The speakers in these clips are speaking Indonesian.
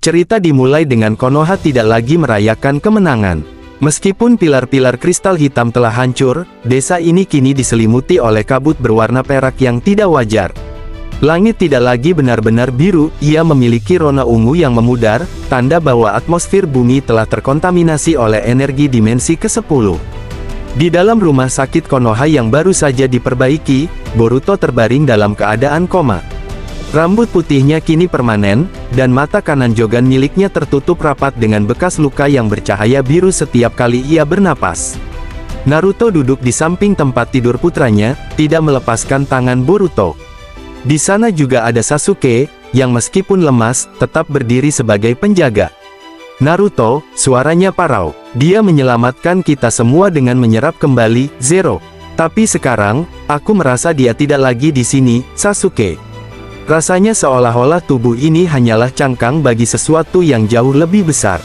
Cerita dimulai dengan Konoha tidak lagi merayakan kemenangan. Meskipun pilar-pilar kristal hitam telah hancur, desa ini kini diselimuti oleh kabut berwarna perak yang tidak wajar. Langit tidak lagi benar-benar biru, ia memiliki rona ungu yang memudar, tanda bahwa atmosfer bumi telah terkontaminasi oleh energi dimensi ke-10. Di dalam rumah sakit Konoha yang baru saja diperbaiki, Boruto terbaring dalam keadaan koma. Rambut putihnya kini permanen, dan mata kanan Jogan miliknya tertutup rapat dengan bekas luka yang bercahaya biru setiap kali ia bernapas. Naruto duduk di samping tempat tidur putranya, tidak melepaskan tangan Boruto. Di sana juga ada Sasuke, yang meskipun lemas, tetap berdiri sebagai penjaga. Naruto, suaranya parau. Dia menyelamatkan kita semua dengan menyerap kembali Zero. Tapi sekarang, aku merasa dia tidak lagi di sini, Sasuke. Rasanya seolah-olah tubuh ini hanyalah cangkang bagi sesuatu yang jauh lebih besar.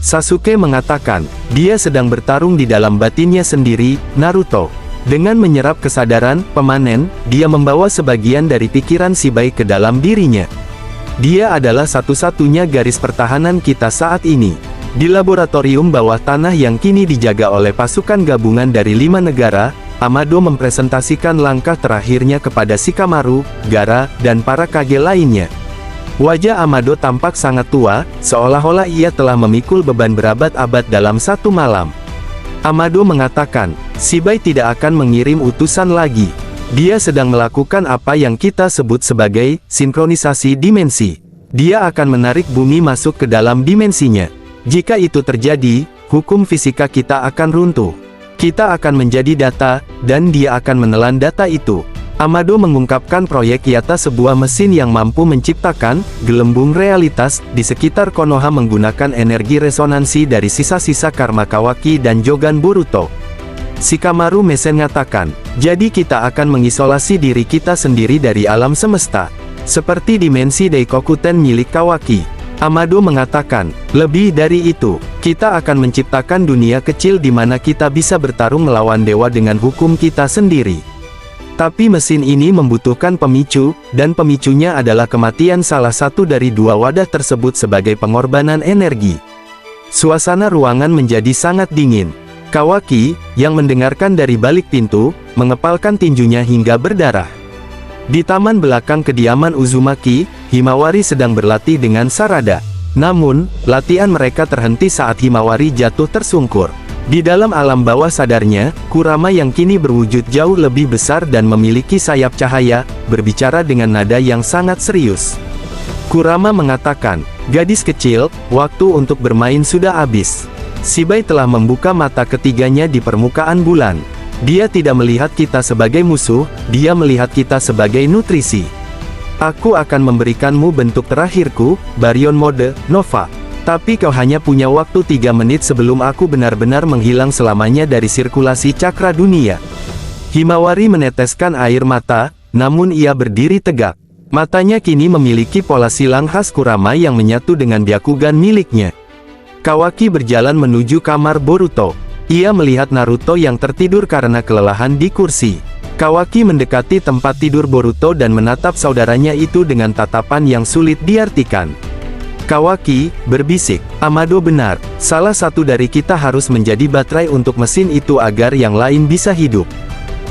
Sasuke mengatakan, dia sedang bertarung di dalam batinnya sendiri, Naruto. Dengan menyerap kesadaran, pemanen, dia membawa sebagian dari pikiran Shibai ke dalam dirinya. Dia adalah satu-satunya garis pertahanan kita saat ini. Di laboratorium bawah tanah yang kini dijaga oleh pasukan gabungan dari 5 negara, Amado mempresentasikan langkah terakhirnya kepada Shikamaru, Gaara, dan para kage lainnya. Wajah Amado tampak sangat tua, seolah-olah ia telah memikul beban berabad-abad dalam satu malam. Amado mengatakan, Shibai tidak akan mengirim utusan lagi. Dia sedang melakukan apa yang kita sebut sebagai sinkronisasi dimensi. Dia akan menarik bumi masuk ke dalam dimensinya. Jika itu terjadi, hukum fisika kita akan runtuh. Kita akan menjadi data, dan dia akan menelan data itu. Amado mengungkapkan proyek Yata, sebuah mesin yang mampu menciptakan gelembung realitas di sekitar Konoha menggunakan energi resonansi dari sisa-sisa karma Kawaki dan Jogan Boruto. Shikamaru Mesen mengatakan, jadi kita akan mengisolasi diri kita sendiri dari alam semesta, seperti dimensi Daikokuten milik Kawaki. Amado mengatakan, lebih dari itu, kita akan menciptakan dunia kecil di mana kita bisa bertarung melawan dewa dengan hukum kita sendiri. Tapi mesin ini membutuhkan pemicu, dan pemicunya adalah kematian salah satu dari 2 wadah tersebut sebagai pengorbanan energi. Suasana ruangan menjadi sangat dingin. Kawaki, yang mendengarkan dari balik pintu, mengepalkan tinjunya hingga berdarah. Di taman belakang kediaman Uzumaki, Himawari sedang berlatih dengan Sarada. Namun, latihan mereka terhenti saat Himawari jatuh tersungkur. Di dalam alam bawah sadarnya, Kurama yang kini berwujud jauh lebih besar dan memiliki sayap cahaya, berbicara dengan nada yang sangat serius. Kurama mengatakan, gadis kecil, waktu untuk bermain sudah habis. Shibai telah membuka mata ketiganya di permukaan bulan. Dia tidak melihat kita sebagai musuh, dia melihat kita sebagai nutrisi. Aku akan memberikanmu bentuk terakhirku, Baryon Mode, Nova. Tapi kau hanya punya waktu 3 menit sebelum aku benar-benar menghilang selamanya dari sirkulasi cakra dunia. Himawari meneteskan air mata, namun ia berdiri tegak. Matanya kini memiliki pola silang khas Kurama yang menyatu dengan Byakugan miliknya. Kawaki berjalan menuju kamar Boruto. Ia melihat Naruto yang tertidur karena kelelahan di kursi. Kawaki mendekati tempat tidur Boruto dan menatap saudaranya itu dengan tatapan yang sulit diartikan. Kawaki berbisik, Amado benar, salah satu dari kita harus menjadi baterai untuk mesin itu agar yang lain bisa hidup.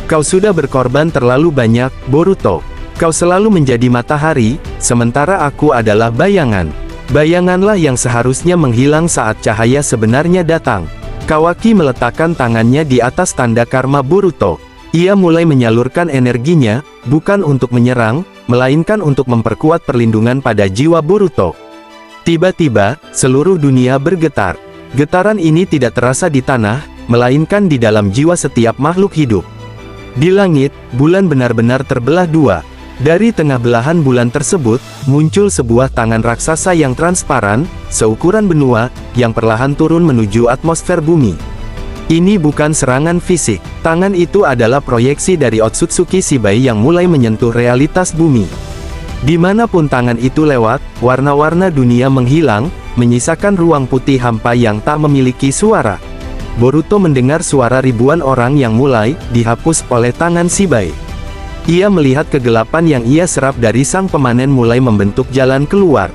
Kau sudah berkorban terlalu banyak, Boruto. Kau selalu menjadi matahari, sementara aku adalah bayangan. Bayanganlah yang seharusnya menghilang saat cahaya sebenarnya datang. Kawaki meletakkan tangannya di atas tanda karma Boruto. Ia mulai menyalurkan energinya, bukan untuk menyerang, melainkan untuk memperkuat perlindungan pada jiwa Boruto. Tiba-tiba, seluruh dunia bergetar. Getaran ini tidak terasa di tanah, melainkan di dalam jiwa setiap makhluk hidup. Di langit, bulan benar-benar terbelah 2. Dari tengah belahan bulan tersebut, muncul sebuah tangan raksasa yang transparan, seukuran benua, yang perlahan turun menuju atmosfer bumi. Ini bukan serangan fisik. Tangan itu adalah proyeksi dari Otsutsuki Shibai yang mulai menyentuh realitas bumi. Dimanapun tangan itu lewat, warna-warna dunia menghilang, menyisakan ruang putih hampa yang tak memiliki suara. Boruto mendengar suara ribuan orang yang mulai dihapus oleh tangan Shibai. Ia melihat kegelapan yang ia serap dari sang pemanen mulai membentuk jalan keluar.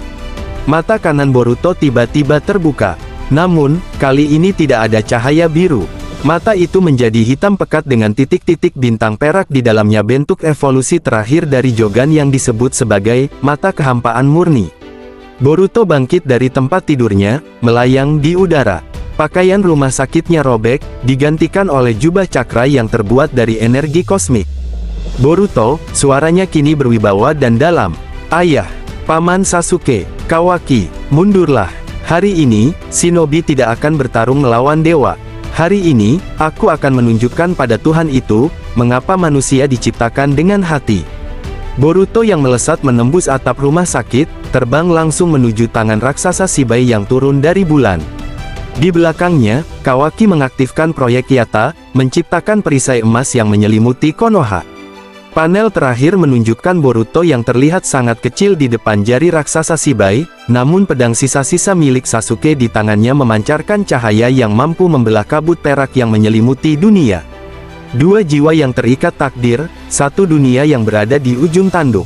Mata kanan Boruto tiba-tiba terbuka. Namun, kali ini tidak ada cahaya biru. Mata itu menjadi hitam pekat dengan titik-titik bintang perak di dalamnya, bentuk evolusi terakhir dari Jogan yang disebut sebagai mata kehampaan murni. Boruto bangkit dari tempat tidurnya, melayang di udara. Pakaian rumah sakitnya robek, digantikan oleh jubah cakra yang terbuat dari energi kosmik. Boruto, suaranya kini berwibawa dan dalam. Ayah, Paman Sasuke, Kawaki, mundurlah. Hari ini, shinobi tidak akan bertarung melawan dewa. Hari ini, aku akan menunjukkan pada Tuhan itu, mengapa manusia diciptakan dengan hati. Boruto yang melesat menembus atap rumah sakit, terbang langsung menuju tangan raksasa Shibai yang turun dari bulan. Di belakangnya, Kawaki mengaktifkan proyek Yata, menciptakan perisai emas yang menyelimuti Konoha. Panel terakhir menunjukkan Boruto yang terlihat sangat kecil di depan jari raksasa Shibai, namun pedang sisa-sisa milik Sasuke di tangannya memancarkan cahaya yang mampu membelah kabut perak yang menyelimuti dunia. Dua jiwa yang terikat takdir, satu dunia yang berada di ujung tanduk.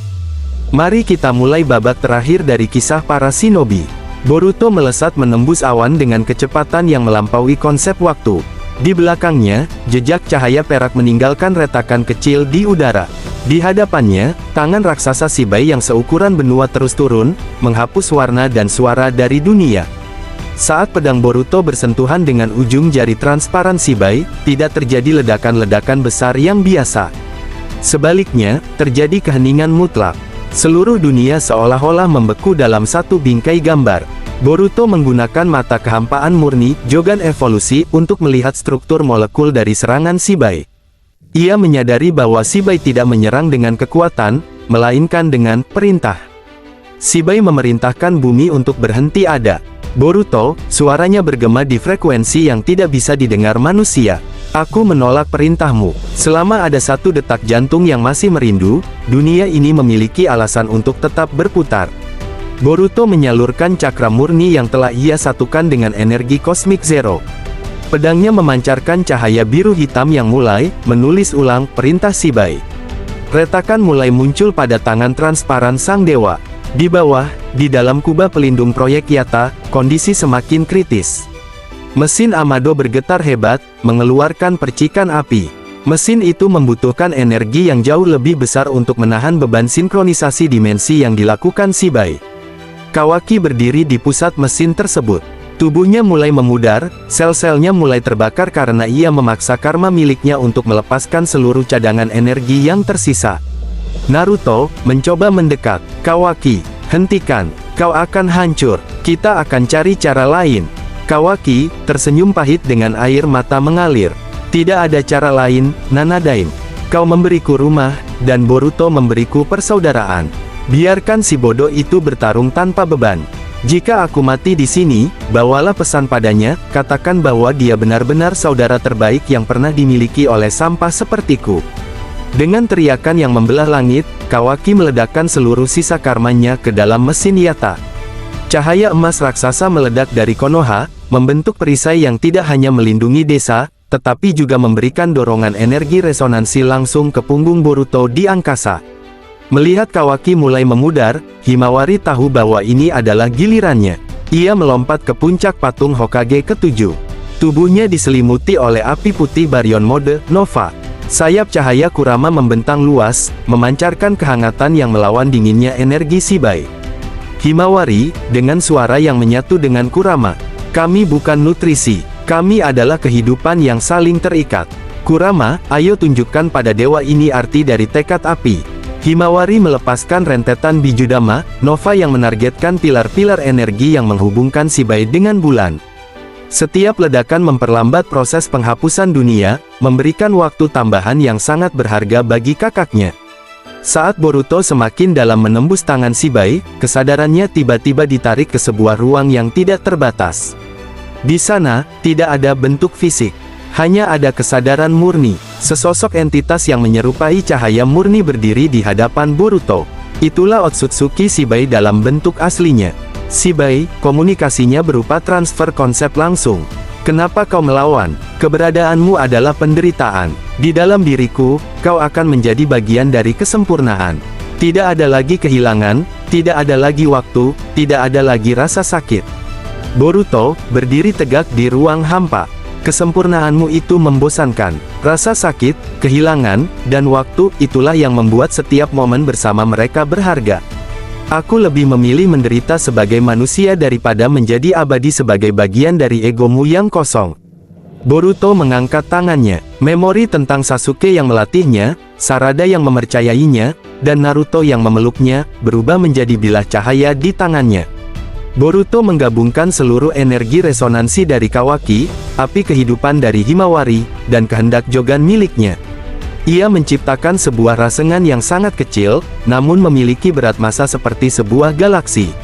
Mari kita mulai babak terakhir dari kisah para shinobi. Boruto melesat menembus awan dengan kecepatan yang melampaui konsep waktu. Di belakangnya, jejak cahaya perak meninggalkan retakan kecil di udara. Di hadapannya, tangan raksasa Shibai yang seukuran benua terus turun, menghapus warna dan suara dari dunia. Saat pedang Boruto bersentuhan dengan ujung jari transparan Shibai, tidak terjadi ledakan-ledakan besar yang biasa. Sebaliknya, terjadi keheningan mutlak. Seluruh dunia seolah-olah membeku dalam satu bingkai gambar. Boruto menggunakan mata kehampaan murni, Jogan evolusi, untuk melihat struktur molekul dari serangan Shibai. Ia menyadari bahwa Shibai tidak menyerang dengan kekuatan, melainkan dengan perintah. Shibai memerintahkan bumi untuk berhenti ada. Boruto, suaranya bergema di frekuensi yang tidak bisa didengar manusia. Aku menolak perintahmu. Selama ada satu detak jantung yang masih merindu, dunia ini memiliki alasan untuk tetap berputar. Boruto menyalurkan cakra murni yang telah ia satukan dengan energi kosmik Zero. Pedangnya memancarkan cahaya biru hitam yang mulai menulis ulang perintah Shibai. Retakan mulai muncul pada tangan transparan sang dewa. Di bawah, di dalam kubah pelindung proyek Yata, kondisi semakin kritis. Mesin Amado bergetar hebat, mengeluarkan percikan api. Mesin itu membutuhkan energi yang jauh lebih besar untuk menahan beban sinkronisasi dimensi yang dilakukan Shibai. Kawaki berdiri di pusat mesin tersebut. Tubuhnya mulai memudar, sel-selnya mulai terbakar karena ia memaksa karma miliknya untuk melepaskan seluruh cadangan energi yang tersisa. Naruto mencoba mendekat. Kawaki, hentikan, kau akan hancur, kita akan cari cara lain. Kawaki tersenyum pahit dengan air mata mengalir. Tidak ada cara lain, Nanadaim. Kau memberiku rumah, dan Boruto memberiku persaudaraan. Biarkan si bodoh itu bertarung tanpa beban. Jika aku mati di sini, bawalah pesan padanya, katakan bahwa dia benar-benar saudara terbaik yang pernah dimiliki oleh sampah sepertiku. Dengan teriakan yang membelah langit, Kawaki meledakkan seluruh sisa karmanya ke dalam mesin Yata. Cahaya emas raksasa meledak dari Konoha, membentuk perisai yang tidak hanya melindungi desa, tetapi juga memberikan dorongan energi resonansi langsung ke punggung Boruto di angkasa. Melihat Kawaki mulai memudar, Himawari tahu bahwa ini adalah gilirannya. Ia melompat ke puncak patung Hokage ke-7. Tubuhnya diselimuti oleh api putih Baryon mode Nova. Sayap cahaya Kurama membentang luas, memancarkan kehangatan yang melawan dinginnya energi Shibai. Himawari, dengan suara yang menyatu dengan Kurama. Kami bukan nutrisi, kami adalah kehidupan yang saling terikat. Kurama, ayo tunjukkan pada dewa ini arti dari tekad api. Himawari melepaskan rentetan Bijudama, Nova yang menargetkan pilar-pilar energi yang menghubungkan Shibai dengan bulan. Setiap ledakan memperlambat proses penghapusan dunia, memberikan waktu tambahan yang sangat berharga bagi kakaknya. Saat Boruto semakin dalam menembus tangan Shibai, kesadarannya tiba-tiba ditarik ke sebuah ruang yang tidak terbatas. Di sana, tidak ada bentuk fisik. Hanya ada kesadaran murni. Sesosok entitas yang menyerupai cahaya murni berdiri di hadapan Boruto. Itulah Otsutsuki Shibai dalam bentuk aslinya. Shibai, komunikasinya berupa transfer konsep langsung. Kenapa kau melawan? Keberadaanmu adalah penderitaan. Di dalam diriku, kau akan menjadi bagian dari kesempurnaan. Tidak ada lagi kehilangan, tidak ada lagi waktu, tidak ada lagi rasa sakit. Boruto berdiri tegak di ruang hampa. Kesempurnaanmu itu membosankan. Rasa sakit, kehilangan, dan waktu, itulah yang membuat setiap momen bersama mereka berharga. Aku lebih memilih menderita sebagai manusia daripada menjadi abadi sebagai bagian dari egomu yang kosong. Boruto mengangkat tangannya. Memori tentang Sasuke yang melatihnya, Sarada yang mempercayainya, dan Naruto yang memeluknya, berubah menjadi bilah cahaya di tangannya. Boruto menggabungkan seluruh energi resonansi dari Kawaki, api kehidupan dari Himawari, dan kehendak Jogan miliknya. Ia menciptakan sebuah rasengan yang sangat kecil, namun memiliki berat massa seperti sebuah galaksi.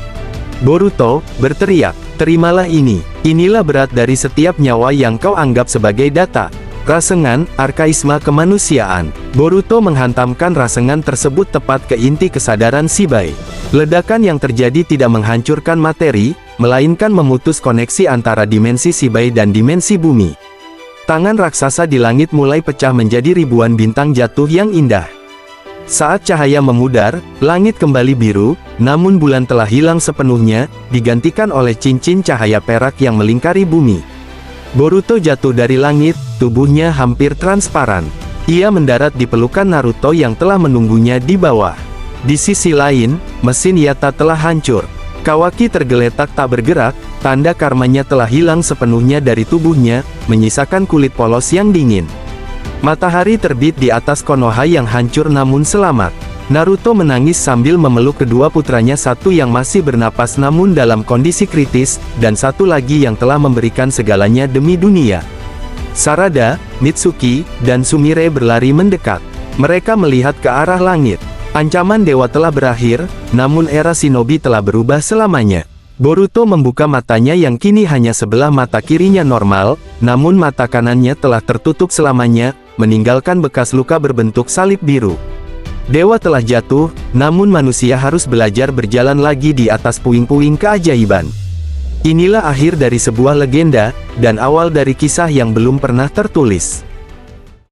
Boruto berteriak, "Terimalah ini. Inilah berat dari setiap nyawa yang kau anggap sebagai data." Rasengan, arkaisma kemanusiaan. Boruto menghantamkan rasengan tersebut tepat ke inti kesadaran Shibai. Ledakan yang terjadi tidak menghancurkan materi, melainkan memutus koneksi antara dimensi Shibai dan dimensi bumi. Tangan raksasa di langit mulai pecah menjadi ribuan bintang jatuh yang indah. Saat cahaya memudar, langit kembali biru, namun bulan telah hilang sepenuhnya, digantikan oleh cincin cahaya perak yang melingkari bumi. Boruto jatuh dari langit, tubuhnya hampir transparan. Ia mendarat di pelukan Naruto yang telah menunggunya di bawah. Di sisi lain, mesin Yatta telah hancur. Kawaki tergeletak tak bergerak, tanda karmanya telah hilang sepenuhnya dari tubuhnya, menyisakan kulit polos yang dingin. Matahari terbit di atas Konoha yang hancur namun selamat. Naruto menangis sambil memeluk kedua putranya, satu yang masih bernapas namun dalam kondisi kritis, dan satu lagi yang telah memberikan segalanya demi dunia. Sarada, Mitsuki, dan Sumire berlari mendekat. Mereka melihat ke arah langit. Ancaman dewa telah berakhir, namun era shinobi telah berubah selamanya. Boruto membuka matanya yang kini hanya sebelah mata kirinya normal, namun mata kanannya telah tertutup selamanya, meninggalkan bekas luka berbentuk salib biru. Dewa telah jatuh, namun manusia harus belajar berjalan lagi di atas puing-puing keajaiban. Inilah akhir dari sebuah legenda, dan awal dari kisah yang belum pernah tertulis.